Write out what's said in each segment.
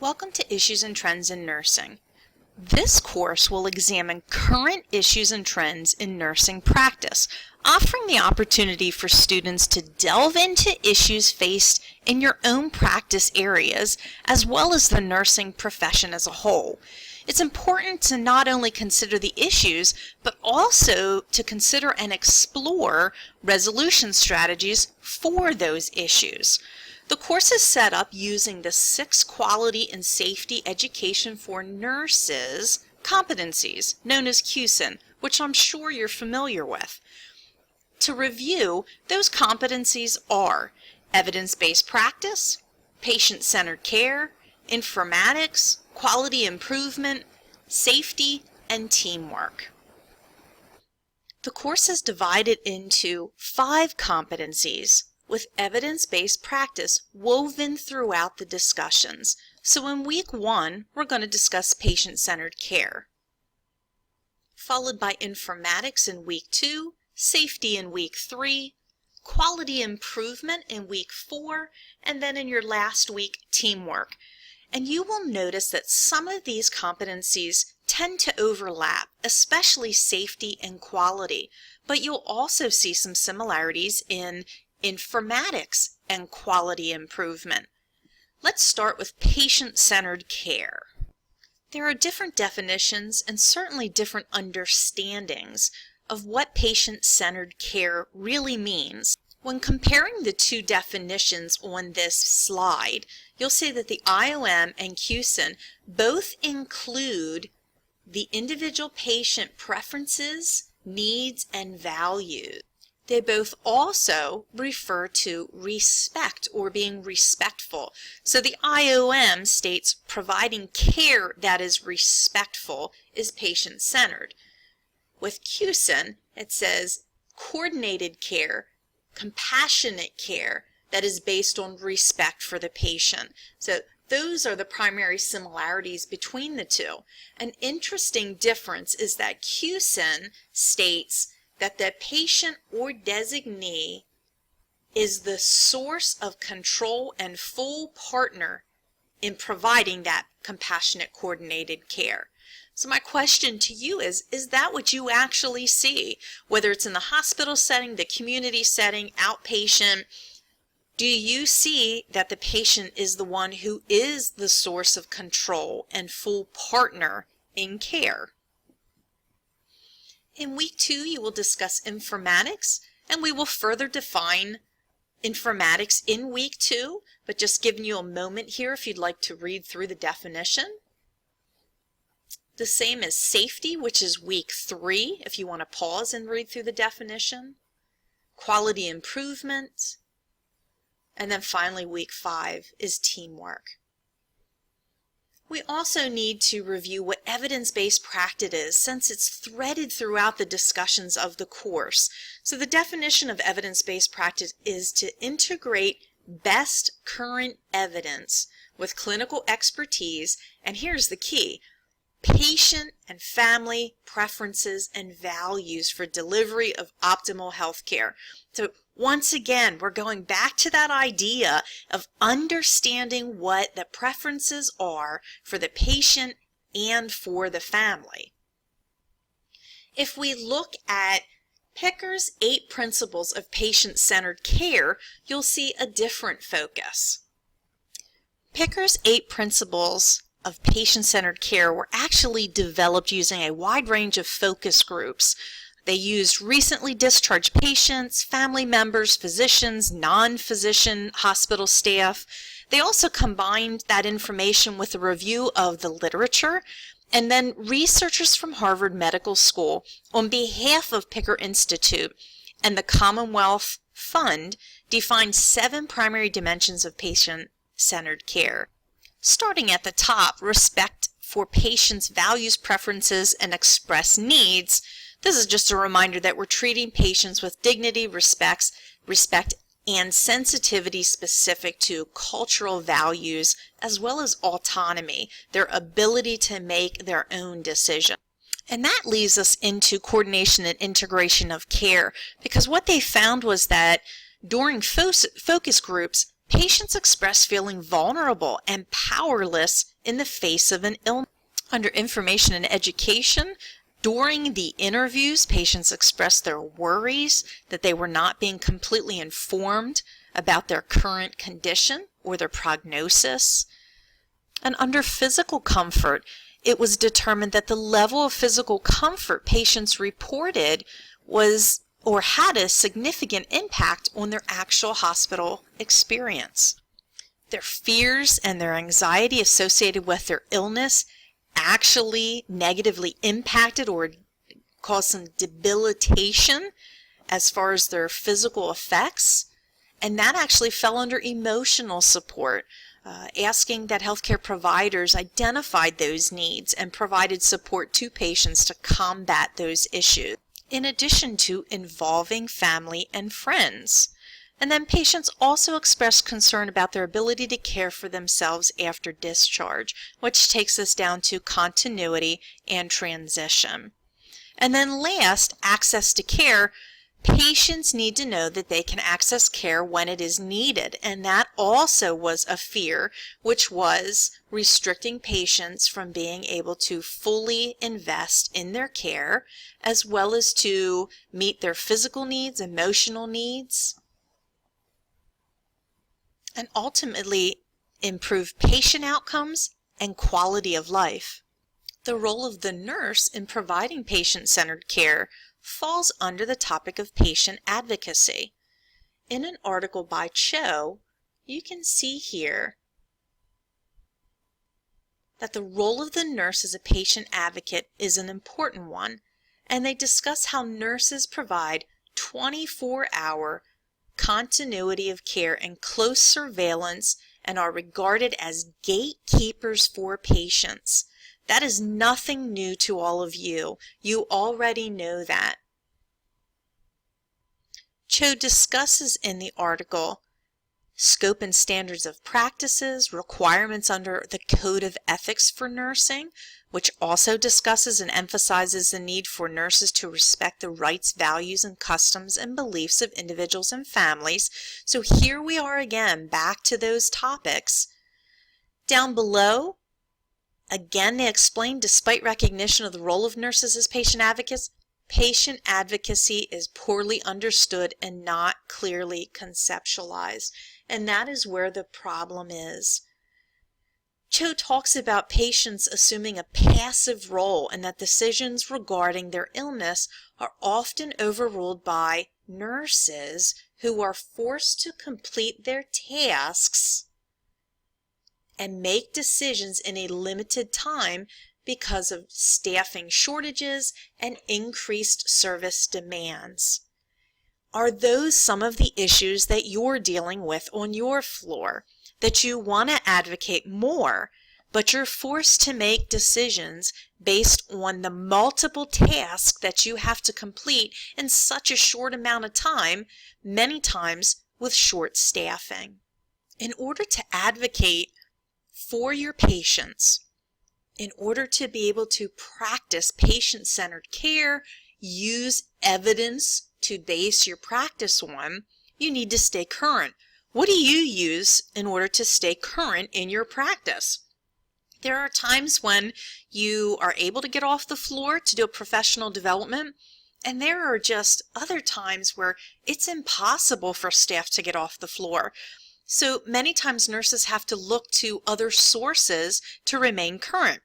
Welcome to Issues and Trends in Nursing. This course will examine current issues and trends in nursing practice, offering the opportunity for students to delve into issues faced in your own practice areas, as well as the nursing profession as a whole. It's important to not only consider the issues, but also to consider and explore resolution strategies for those issues. The course is set up using the 6 Quality and Safety Education for Nurses competencies, known as QSIN, which I'm sure you're familiar with. To review, those competencies are evidence-based practice, patient-centered care, informatics, quality improvement, safety, and teamwork. The course is divided into 5 competencies, with evidence-based practice woven throughout the discussions. So in week 1, we're going to discuss patient-centered care, followed by informatics in week 2, safety in week 3, quality improvement in week 4, and then in your last week, teamwork. And you will notice that some of these competencies tend to overlap, especially safety and quality, but you'll also see some similarities in informatics and quality improvement. Let's start with patient-centered care. There are different definitions and certainly different understandings of what patient-centered care really means. When comparing the 2 definitions on this slide, you'll see that the IOM and QSIN both include the individual patient preferences, needs, and values. They both also refer to respect or being respectful. So the IOM states providing care that is respectful is patient-centered. With QSIN, it says coordinated care, compassionate care that is based on respect for the patient. So those are the primary similarities between the 2. An interesting difference is that QSIN states that the patient or designee is the source of control and full partner in providing that compassionate coordinated care. So my question to you is that what you actually see? Whether it's in the hospital setting, the community setting, outpatient, do you see that the patient is the one who is the source of control and full partner in care? In week 2, you will discuss informatics, and we will further define informatics in week 2, but just giving you a moment here if you'd like to read through the definition. The same as safety, which is week 3, if you want to pause and read through the definition. Quality improvement. And then finally, week 5 is teamwork. We also need to review what evidence-based practice is, since it's threaded throughout the discussions of the course. So the definition of evidence-based practice is to integrate best current evidence with clinical expertise, and here's the key, patient and family preferences and values for delivery of optimal health care. So once again, we're going back to that idea of understanding what the preferences are for the patient and for the family. If we look at Picker's 8 principles of patient-centered care, you'll see a different focus. Picker's 8 principles of patient-centered care were actually developed using a wide range of focus groups. They used recently discharged patients, family members, physicians, non-physician hospital staff. They also combined that information with a review of the literature, and then researchers from Harvard Medical School, on behalf of Picker Institute and the Commonwealth Fund, defined 7 primary dimensions of patient-centered care. Starting at the top, respect for patients' values, preferences, and expressed needs. This is just a reminder that we're treating patients with dignity, respect, and sensitivity specific to cultural values, as well as autonomy, their ability to make their own decision. And that leads us into coordination and integration of care, because what they found was that during focus groups, Patients express feeling vulnerable and powerless in the face of an illness. Under information and education, during the interviews, patients expressed their worries that they were not being completely informed about their current condition or their prognosis. And under physical comfort, it was determined that the level of physical comfort patients reported was or had a significant impact on their actual hospital experience. Their fears and their anxiety associated with their illness actually negatively impacted or caused some debilitation as far as their physical effects, and that actually fell under emotional support, asking that healthcare providers identified those needs and provided support to patients to combat those issues, in addition to involving family and friends. And then patients also expressed concern about their ability to care for themselves after discharge, which takes us down to continuity and transition. And then last, access to care. Patients need to know that they can access care when it is needed, and that also was a fear, which was restricting patients from being able to fully invest in their care, as well as to meet their physical needs, emotional needs, and ultimately improve patient outcomes and quality of life. The role of the nurse in providing patient-centered care falls under the topic of patient advocacy. In an article by Cho, you can see here that the role of the nurse as a patient advocate is an important one, and they discuss how nurses provide 24-hour continuity of care and close surveillance and are regarded as gatekeepers for patients. That is nothing new to all of you. You already know that. Cho discusses in the article scope and standards of practices, requirements under the Code of Ethics for Nursing, which also discusses and emphasizes the need for nurses to respect the rights, values, and customs and beliefs of individuals and families. So here we are again, back to those topics. Down below, again, they explain, despite recognition of the role of nurses as patient advocates, patient advocacy is poorly understood and not clearly conceptualized. And that is where the problem is. Cho talks about patients assuming a passive role and that decisions regarding their illness are often overruled by nurses who are forced to complete their tasks and make decisions in a limited time because of staffing shortages and increased service demands. Are those some of the issues that you're dealing with on your floor? That you want to advocate more, but you're forced to make decisions based on the multiple tasks that you have to complete in such a short amount of time, many times with short staffing. In order to advocate for your patients, in order to be able to practice patient-centered care, use evidence to base your practice on, you need to stay current. What do you use in order to stay current in your practice? There are times when you are able to get off the floor to do a professional development, and there are just other times where it's impossible for staff to get off the floor. So many times nurses have to look to other sources to remain current.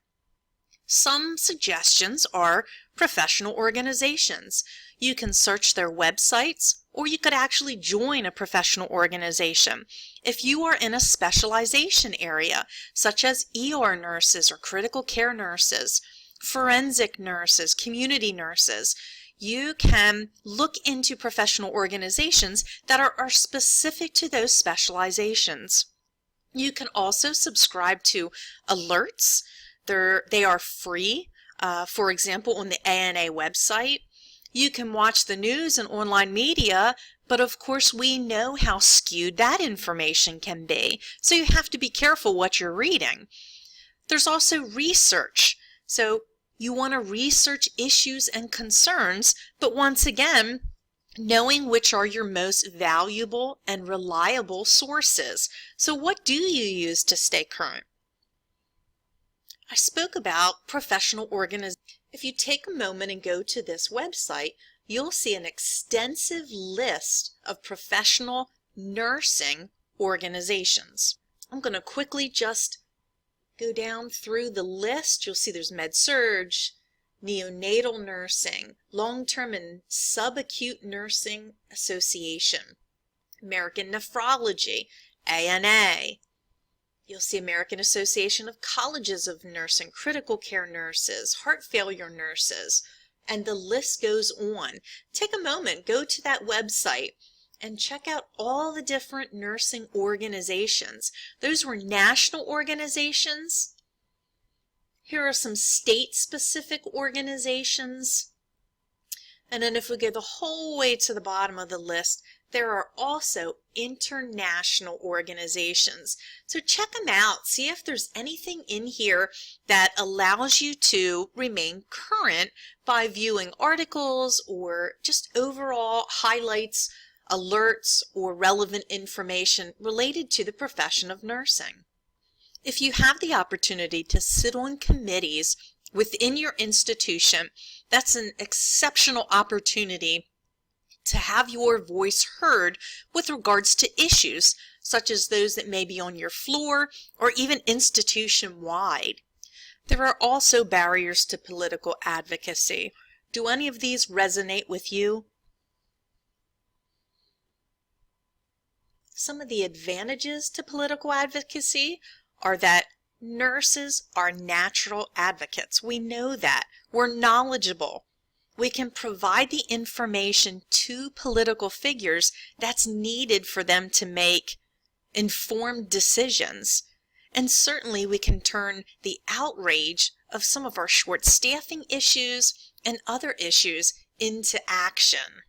Some suggestions are professional organizations. You can search their websites, or you could actually join a professional organization. If you are in a specialization area, such as ER nurses or critical care nurses, forensic nurses, community nurses, you can look into professional organizations that are specific to those specializations. You can also subscribe to alerts. They are free. For example, on the ANA website, you can watch the news and online media, but of course we know how skewed that information can be, so you have to be careful what you're reading. There's also research. So you want to research issues and concerns, but once again, knowing which are your most valuable and reliable sources. So what do you use to stay current? I spoke about professional organizations. If you take a moment and go to this website, you'll see an extensive list of professional nursing organizations. I'm going to quickly just go down through the list. You'll see there's Med-Surg, Neonatal Nursing, Long-Term and Subacute Nursing Association, American Nephrology, ANA. You'll see American Association of Colleges of Nursing, Critical Care Nurses, Heart Failure Nurses, and the list goes on. Take a moment, go to that website, and check out all the different nursing organizations. Those were national organizations. Here are some state-specific organizations. And then if we go the whole way to the bottom of the list, there are also international organizations. So check them out. See if there's anything in here that allows you to remain current by viewing articles or just overall highlights, alerts, or relevant information related to the profession of nursing. If you have the opportunity to sit on committees within your institution, that's an exceptional opportunity to have your voice heard with regards to issues such as those that may be on your floor or even institution-wide. There are also barriers to political advocacy. Do any of these resonate with you? Some of the advantages to political advocacy are that nurses are natural advocates. We know that. We're knowledgeable. We can provide the information to political figures that's needed for them to make informed decisions. And certainly we can turn the outrage of some of our short staffing issues and other issues into action.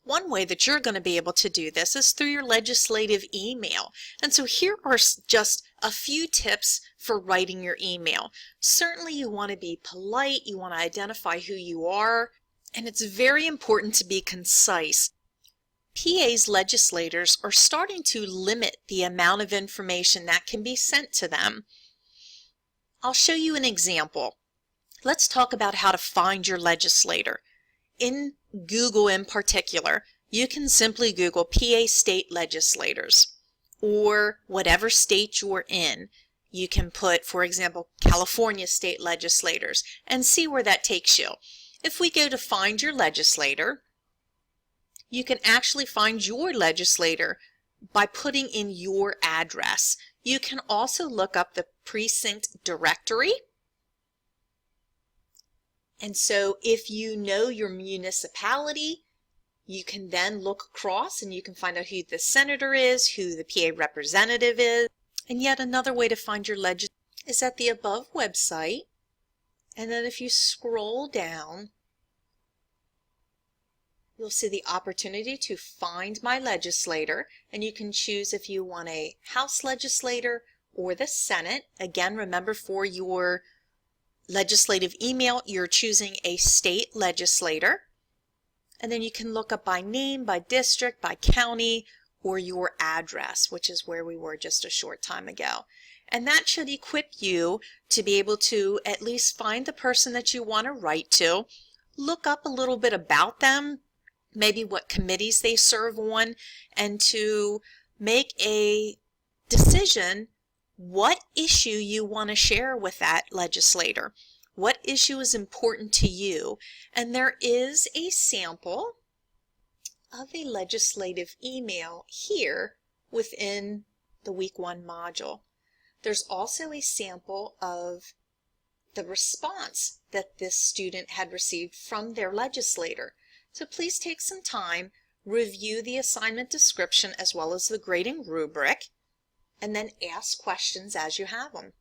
One way that you're going to be able to do this is through your legislative email. And so here are just a few tips for writing your email. Certainly you want to be polite, you want to identify who you are, and it's very important to be concise. PA's legislators are starting to limit the amount of information that can be sent to them. I'll show you an example. Let's talk about how to find your legislator. In Google in particular, you can simply Google PA state legislators or whatever state you're in. You can put, for example, California state legislators and see where that takes you. If we go to find your legislator, you can actually find your legislator by putting in your address. You can also look up the precinct directory. And so if you know your municipality, you can then look across and you can find out who the senator is, who the PA representative is. And yet another way to find your legislator is at the above website. And then if you scroll down, you'll see the opportunity to find my legislator. And you can choose if you want a House legislator or the Senate. Again, remember for your legislative email, you're choosing a state legislator. And then you can look up by name, by district, by county, or your address, which is where we were just a short time ago. And that should equip you to be able to at least find the person that you want to write to, look up a little bit about them, maybe what committees they serve on, and to make a decision what issue you want to share with that legislator. What issue is important to you? And there is a sample of a legislative email here within the Week 1 module. There's also a sample of the response that this student had received from their legislator. So please take some time, review the assignment description as well as the grading rubric, and then ask questions as you have them.